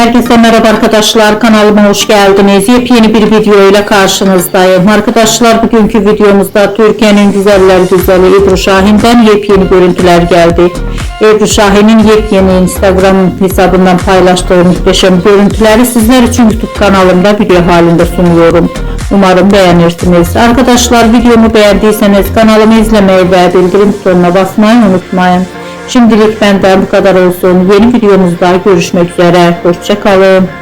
Herkese merhaba arkadaşlar, kanalıma hoş geldiniz. Yepyeni bir video ile karşınızdayım. Arkadaşlar, bugünkü videomuzda Türkiye'nin güzeller güzeli Ebru Şahin'den yepyeni görüntüler geldi. Ebru Şahin'in yepyeni Instagram hesabından paylaştığı muhteşem görüntüleri sizler için YouTube kanalımda video halinde sunuyorum. Umarım beğenirsiniz. Arkadaşlar, videomu beğendiyseniz kanalımı izlemeyi ve bildirim butonuna basmayı unutmayın. Şimdilik benden bu kadar olsun. Yeni videomuzda görüşmek üzere. Hoşça kalın.